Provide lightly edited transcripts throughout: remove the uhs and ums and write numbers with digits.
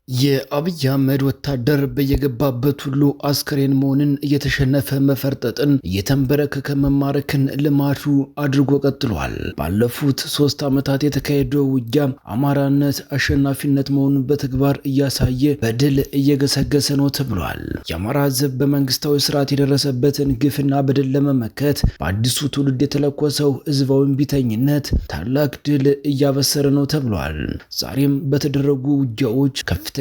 የአብይ አህመድ ወታደር በየገባበት ሁሉ አስከሬን መሆንን እየተሸነፈ መፈርጠጥን እየተንበረከከ መማረክን ልማዱ አድርጎ ቀጥሏል። ባለፉት 3 ዓመታት የተካሄደው ውጊያ አማራነት አሸናፊነት መሆኑን በተግባር እያሳየ በድል እየገሰገሰ ነው ተብሏል። የአማራ ሕዝብ በመንግስታዊ ስርዓት የደረሰበትን ግፍና በድል ለመመከት በአዲሱ ትውልድ የተለኮሰው ህዝባዊ ቢተኝነት ታላቅ ድል እያበሰረ ነው ተብሏል። ዛሬም በተደረጉ ውጊያዎች ከፍተኛ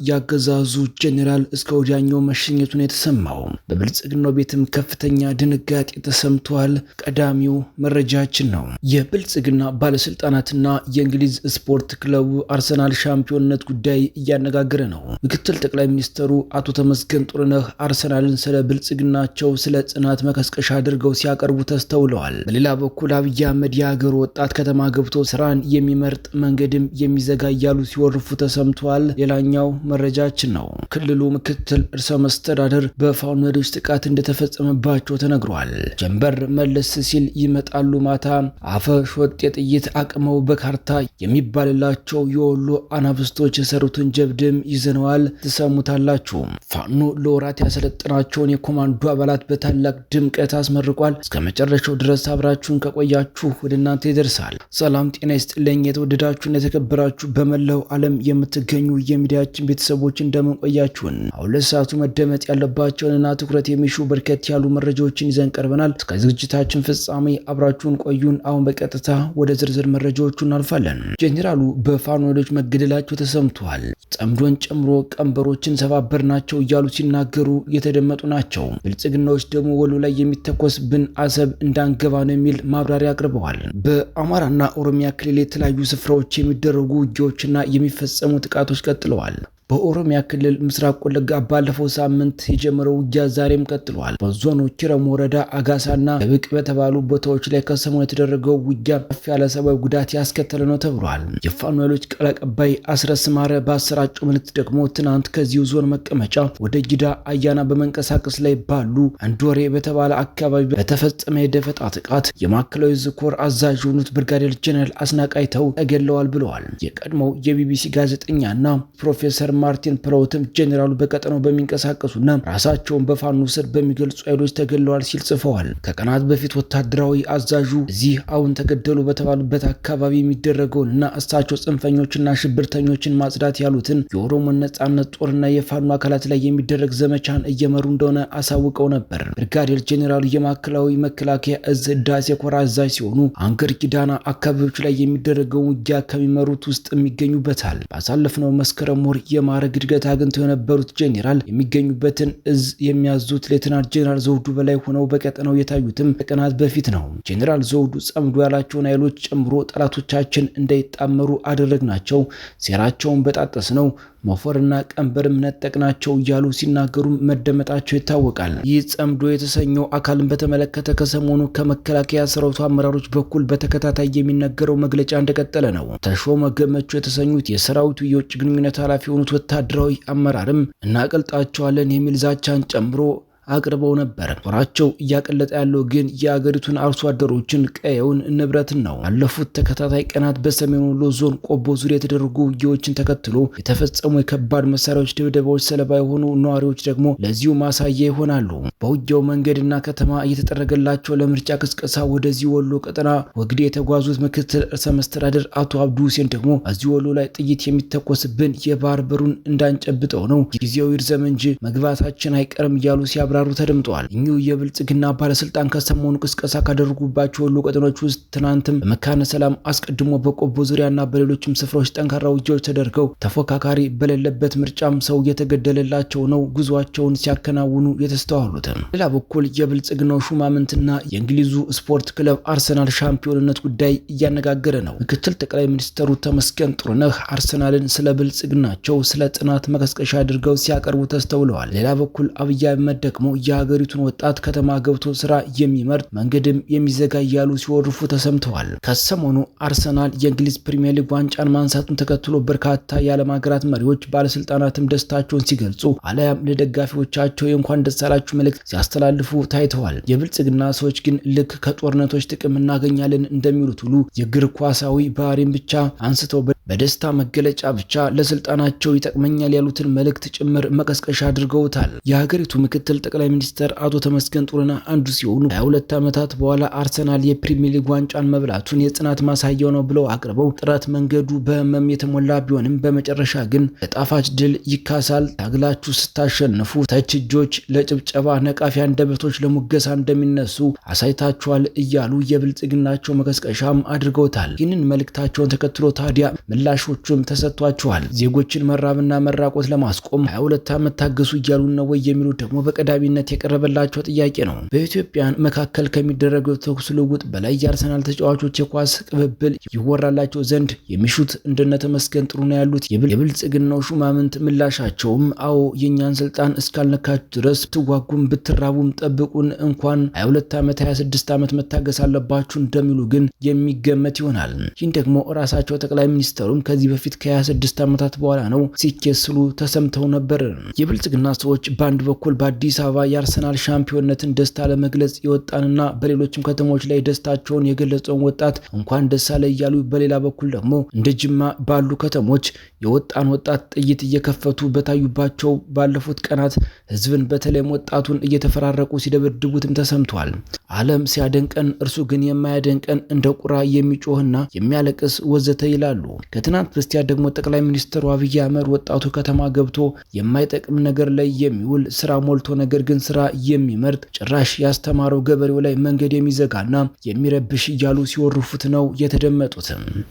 ያገዛዙ ጄኔራል እስከ ወዲያኛው መሸኘቱን የተሰማው በብልጽግናው ቤትም ከፍተኛ ድንጋጤ ተሰምቷል። ቀዳሚው መረጃችን ነው። የብልጽግና ባለስልጣናትና የእንግሊዝ ስፖርት ክለቡ አርሰናል ሻምፒዮንነት ጉዳይ እያነጋገረ ነው። ምክትል ጠቅላይ ሚኒስትሩ አቶ ተመስገን ጥሩነህ አርሰናልን ስለ ብልጽግናቸው ስለ ጽናት መቀስቀሻ አድርገው ሲያቀርቡ ተስተውለዋል። በሌላ በኩል አብይ አህመድ የሀገሩ ወጣት ከተማ ገብቶ ስራን የሚመርጥ መንገድም የሚዘጋ እያሉ ሲወርፉ ተሰምተዋል። ሌላኛው መረጃችን ነው። ክልሉ ምክትል ርዕሰ መስተዳድር በፋኖዎች ጥቃት እንደተፈጸመባቸው ተነግሯል። ጀንበር መለስ ሲል ይመጣሉ ማታ አፈ ሾጤ ጥይት አቅመው በካርታ የሚባልላቸው የወሎ አናብስቶች የሰሩትን ጀብድም ይዘነዋል፣ ትሰሙታላችሁ። ፋኖ ለወራት ያሰለጠናቸውን የኮማንዶ አባላት በታላቅ ድምቀት አስመርቋል። እስከ መጨረሻው ድረስ አብራችሁን ከቆያችሁ ወደ እናንተ ይደርሳል። ሰላም ጤና ይስጥልኝ። የተወደዳችሁና የተከበራችሁ በመላው ዓለም የምትገኙ የሚዲያችን ቤተሰቦች እንደምን ቆያችሁን? አሁን ለሰዓቱ መደመጥ ያለባቸውንና ትኩረት የሚሹ በርከት ያሉ መረጃዎችን ይዘን ቀርበናል። እስከ ዝግጅታችን ፍጻሜ አብራችሁን ቆዩን። አሁን በቀጥታ ወደ ዝርዝር መረጃዎቹ እናልፋለን። ጄኔራሉ በፋኖዎች መገደላቸው ተሰምቷል። ጸምዶን ጨምሮ ቀንበሮችን ሰባበርናቸው እያሉ ሲናገሩ የተደመጡ ናቸው። ብልጽግናዎች ደግሞ ወሎ ላይ የሚተኮስብን አሰብ እንዳንገባ ነው የሚል ማብራሪያ አቅርበዋል። በአማራና ኦሮሚያ ክልል የተለያዩ ስፍራዎች የሚደረጉ ውጊያዎችና የሚፈጸሙ ጥቃቶች ቀጥለዋል። በኦሮሚያ ክልል ምስራቅ ወለጋ ባለፈው ሳምንት የጀመረው ውጊያ ዛሬም ቀጥሏል። በዞኑ ኪረም ወረዳ አጋሳና ብቅ በተባሉ ቦታዎች ላይ ከሰሞኑ የተደረገው ውጊያ ከፍ ያለ ሰብአዊ ጉዳት ያስከተለ ነው ተብሏል። የፋኖ ኃይሎች ቃል አቀባይ አስረስ ማረ ባሰራጨው መልእክት ደግሞ ትናንት ከዚሁ ዞን መቀመጫ ወደ ጊዳ አያና በመንቀሳቀስ ላይ ባሉ አንዶሬ በተባለ አካባቢ በተፈጸመ የደፈጣ ጥቃት የማዕከላዊ ዕዝ ኮር አዛዥ የሆኑት ብርጋዴር ጄኔራል አስናቃይተው ተገድለዋል ብለዋል። የቀድሞው የቢቢሲ ጋዜጠኛና ፕሮፌሰር ማርቲን ፕራውትም ጄኔራሉ በቀጠናው በሚንቀሳቀሱና ራሳቸውን በፋኖ ስር በሚገልጹ ኃይሎች ተገድለዋል ሲል ጽፈዋል። ከቀናት በፊት ወታደራዊ አዛዡ እዚህ አሁን ተገደሉ በተባሉበት አካባቢ የሚደረገውንና እሳቸው ጽንፈኞችና ሽብርተኞችን ማጽዳት ያሉትን የኦሮሞ ነጻነት ጦርና የፋኖ አካላት ላይ የሚደረግ ዘመቻን እየመሩ እንደሆነ አሳውቀው ነበር። ብርጋዴር ጄኔራሉ የማዕከላዊ መከላከያ ዕዝ ዳሴ ኮር አዛዥ ሲሆኑ አንገር ኪዳና አካባቢዎች ላይ የሚደረገውን ውጊያ ከሚመሩት ውስጥ የሚገኙበታል። ባሳለፍነው መስከረም ወር የማዕረግ እድገት አግኝተው የነበሩት ጄኔራል የሚገኙበትን ዕዝ የሚያዙት ሌተናንት ጄኔራል ዘውዱ በላይ ሆነው በቀጠናው የታዩትም ከቀናት በፊት ነው። ጄኔራል ዘውዱ ጸምዶ ያላቸውን ኃይሎች ጨምሮ ጠላቶቻችን እንዳይጣመሩ አደረግናቸው፣ ሴራቸውን በጣጠስ ነው፣ ሞፈርና ቀንበርም ነጠቅናቸው እያሉ ሲናገሩ መደመጣቸው ይታወቃል። ይህ ጸምዶ የተሰኘው አካልን በተመለከተ ከሰሞኑ ከመከላከያ ሰራዊቱ አመራሮች በኩል በተከታታይ የሚነገረው መግለጫ እንደቀጠለ ነው። ተሾመ ገመቹ የተሰኙት የሰራዊቱ የውጭ ግንኙነት ኃላፊ የሆኑት ወታደራዊ አመራርም እናቀልጣቸዋለን የሚል ዛቻን ጨምሮ አቅርበው ነበር። ጦራቸው እያቀለጠ ያለው ግን የአገሪቱን አርሶ አደሮችን ቀየውን ንብረትን ነው። ባለፉት ተከታታይ ቀናት በሰሜን ወሎ ዞን ቆቦ ዙሪያ የተደረጉ ውጊያዎችን ተከትሎ የተፈጸሙ የከባድ መሳሪያዎች ድብደባዎች ሰለባ የሆኑ ነዋሪዎች ደግሞ ለዚሁ ማሳያ ይሆናሉ። በውጊያው መንገድና ከተማ እየተጠረገላቸው ለምርጫ ቅስቀሳ ወደዚህ ወሎ ቀጠና ወግዴ የተጓዙት ምክትል ርዕሰ መስተዳድር አቶ አብዱ ሁሴን ደግሞ እዚህ ወሎ ላይ ጥይት የሚተኮስብን የባህር በሩን እንዳንጨብጠው ነው፣ ጊዜው ይርዘም እንጂ መግባታችን አይቀርም እያሉ ሲያብራሩ ተደምጠዋል። እኚሁ የብልጽግና ባለስልጣን ከሰሞኑ ቅስቀሳ ካደረጉባቸው ወሎ ቀጠናዎች ውስጥ ትናንትም በመካነ ሰላም አስቀድሞ በቆቦ ዙሪያና በሌሎችም ስፍራዎች ጠንካራ ውጊያዎች ተደርገው ተፎካካሪ በሌለበት ምርጫም ሰው የተገደለላቸው ነው ጉዟቸውን ሲያከናውኑ የተስተዋሉት። ሌላ በኩል የብልጽግናው ሹማምንትና የእንግሊዙ ስፖርት ክለብ አርሰናል ሻምፒዮንነት ጉዳይ እያነጋገረ ነው። ምክትል ጠቅላይ ሚኒስትሩ ተመስገን ጥሩነህ አርሰናልን ስለ ብልጽግናቸው ስለ ጽናት መቀስቀሻ አድርገው ሲያቀርቡ ተስተውለዋል። ሌላ በኩል አብይ አህመድ ደግሞ የሀገሪቱን ወጣት ከተማ ገብቶ ስራ የሚመርጥ መንገድም የሚዘጋ እያሉ ሲወርፉ ተሰምተዋል። ከሰሞኑ አርሰናል የእንግሊዝ ፕሪሚየር ሊግ ዋንጫን ማንሳቱን ተከትሎ በርካታ የዓለም ሀገራት መሪዎች ባለስልጣናትም ደስታቸውን ሲገልጹ አለያም ለደጋፊዎቻቸው የእንኳን ደስ አላችሁ መልእክት ሲያስተላልፉ ታይተዋል። የብልጽግና ሰዎች ግን ልክ ከጦርነቶች ጥቅም እናገኛለን እንደሚሉት ሁሉ የእግር ኳሳዊ ባህሪን ብቻ አንስተው በደስታ መገለጫ ብቻ ለስልጣናቸው ይጠቅመኛል ያሉትን መልእክት ጭምር መቀስቀሻ አድርገውታል። የሀገሪቱ ምክትል ጠቅላይ ሚኒስትር አቶ ተመስገን ጥሩነህ አንዱ ሲሆኑ 22 ዓመታት በኋላ አርሰናል የፕሪሚየር ሊግ ዋንጫን መብላቱን የጽናት ማሳያው ነው ብለው አቅርበው ጥረት መንገዱ በህመም የተሞላ ቢሆንም በመጨረሻ ግን ለጣፋጭ ድል ይካሳል። ታግላችሁ ስታሸንፉ ተችጆች ለጭብጨባ ነቃፊ አንደበቶች ለሙገሳ እንደሚነሱ አሳይታችኋል እያሉ የብልጽግናቸው መቀስቀሻም አድርገውታል። ይህንን መልእክታቸውን ተከትሎ ታዲያ ምላሾቹም ተሰጥቷቸዋል። ዜጎችን መራብና መራቆት ለማስቆም 22 ዓመት ታገሱ እያሉ ነው ወይ የሚሉት ደግሞ በቀዳሚነት የቀረበላቸው ጥያቄ ነው። በኢትዮጵያን መካከል ከሚደረገው ተኩስ ልውውጥ በላይ የአርሰናል ተጫዋቾች የኳስ ቅብብል ይወራላቸው ዘንድ የሚሹት እንደነ ተመስገን ጥሩነህ ያሉት የብልጽግናው ሹማምንት ምላሻቸውም አዎ የኛን ስልጣን እስካልነካችሁ ድረስ ትዋጉም ብትራቡም ጠብቁን፣ እንኳን 22 ዓመት 26 ዓመት መታገስ አለባችሁ እንደሚሉ ግን የሚገመት ይሆናል። ይህን ደግሞ ራሳቸው ጠቅላይ ሚኒስትሩም ከዚህ በፊት ከ26 ዓመታት በኋላ ነው ሲኬስሉ ተሰምተው ነበር። የብልጽግና ሰዎች በአንድ በኩል በአዲስ አበባ የአርሰናል ሻምፒዮንነትን ደስታ ለመግለጽ የወጣንና በሌሎችም ከተሞች ላይ ደስታቸውን የገለጸውን ወጣት እንኳን ደስ አለ እያሉ፣ በሌላ በኩል ደግሞ እንደ ጅማ ባሉ ከተሞች የወጣን ወጣት ጥይት እየከፈቱ በታዩባቸው ባለፉት ቀናት ህዝብን በተለይም ወጣቱን እየተፈራረቁ ሲደበድቡትም ተሰምቷል። ዓለም ሲያደንቀን እርሱ ግን የማያደንቀን እንደ ቁራ የሚጮህና የሚያለቅስ ወዘተ ይላሉ። ከትናንት በስቲያ ደግሞ ጠቅላይ ሚኒስትሩ አብይ አህመድ ወጣቱ ከተማ ገብቶ የማይጠቅም ነገር ላይ የሚውል ስራ ሞልቶ ነገር ግን ስራ የሚመርጥ ጭራሽ ያስተማረው ገበሬው ላይ መንገድ የሚዘጋና የሚረብሽ እያሉ ሲወርፉት ነው የተደመጡት።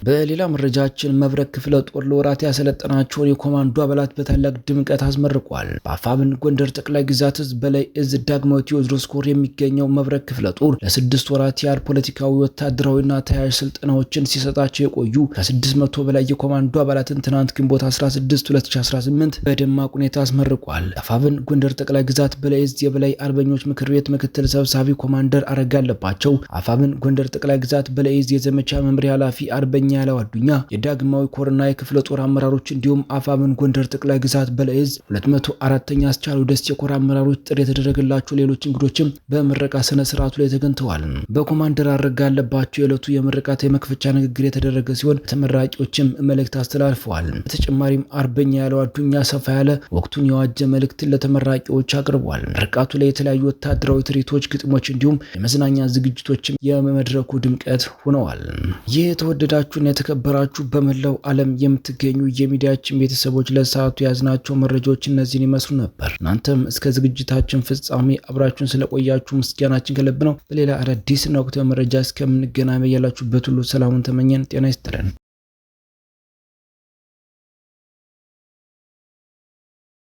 በሌላ መረጃችን መብረቅ ክፍለ ጦር ለወራት ያሰለጠናቸውን የኮማንዶ አባላት በታላቅ ድምቀት አስመርቋል። በአፋብን ጎንደር ጠቅላይ ግዛት ህዝብ በላይ እዝ ዳግማዊ ቴዎድሮስ ኮር የሚገኘው መብረቅ ክፍለ ጦር ለ6 ወራት ያህል ፖለቲካዊ፣ ወታደራዊና ተያያዥ ስልጠናዎችን ሲሰጣቸው የቆዩ ከ600 በላይ የኮማንዶ አባላትን ትናንት ግንቦት 16 2018 በደማቅ ሁኔታ አስመርቋል። አፋብን ጎንደር ጠቅላይ ግዛት በላይ እዝ የበላይ አርበኞች ምክር ቤት ምክትል ሰብሳቢ ኮማንደር አረጋ አለባቸው፣ አፋብን ጎንደር ጠቅላይ ግዛት በላይ እዝ የዘመቻ መምሪያ ኃላፊ አርበኛ ያለው አዱኛ፣ የዳግማዊ ኮርና የክፍለ ጦር አመራሮች እንዲሁም አፋብን ጎንደር ጠቅላይ ግዛት በላይ እዝ 204ኛ አስቻሉ ደስ የኮር አመራሮች ጥሪ የተደረገላቸው ሌሎች እንግዶችም በምረቃ ስነ ስርዓቱ ላይ ተገኝተዋል። በኮማንደር አረጋ አለባቸው የዕለቱ የምርቃት የመክፈቻ ንግግር የተደረገ ሲሆን ተመራቂዎችም መልእክት አስተላልፈዋል። በተጨማሪም አርበኛ ያለው አዱኛ ሰፋ ያለ ወቅቱን የዋጀ መልእክትን ለተመራቂዎች አቅርቧል። ምርቃቱ ላይ የተለያዩ ወታደራዊ ትርኢቶች፣ ግጥሞች እንዲሁም የመዝናኛ ዝግጅቶችም የመድረኩ ድምቀት ሆነዋል። ይህ የተወደዳችሁና የተከበራችሁ በመላው ዓለም የምትገኙ የሚዲያችን ቤተሰቦች ለሰዓቱ ያዝናቸው መረጃዎች እነዚህን ይመስሉ ነበር። እናንተም እስከ ዝግጅታችን ፍጻሜ አብራችሁን ስለቆያችሁ ምስጋናችን ከልብ ነው። በሌላ አዳዲስና ወቅታዊ መረጃ እስከምንገናኝ ያላችሁበት ሁሉ ሰላሙን ተመኘን። ጤና ይስጥልን።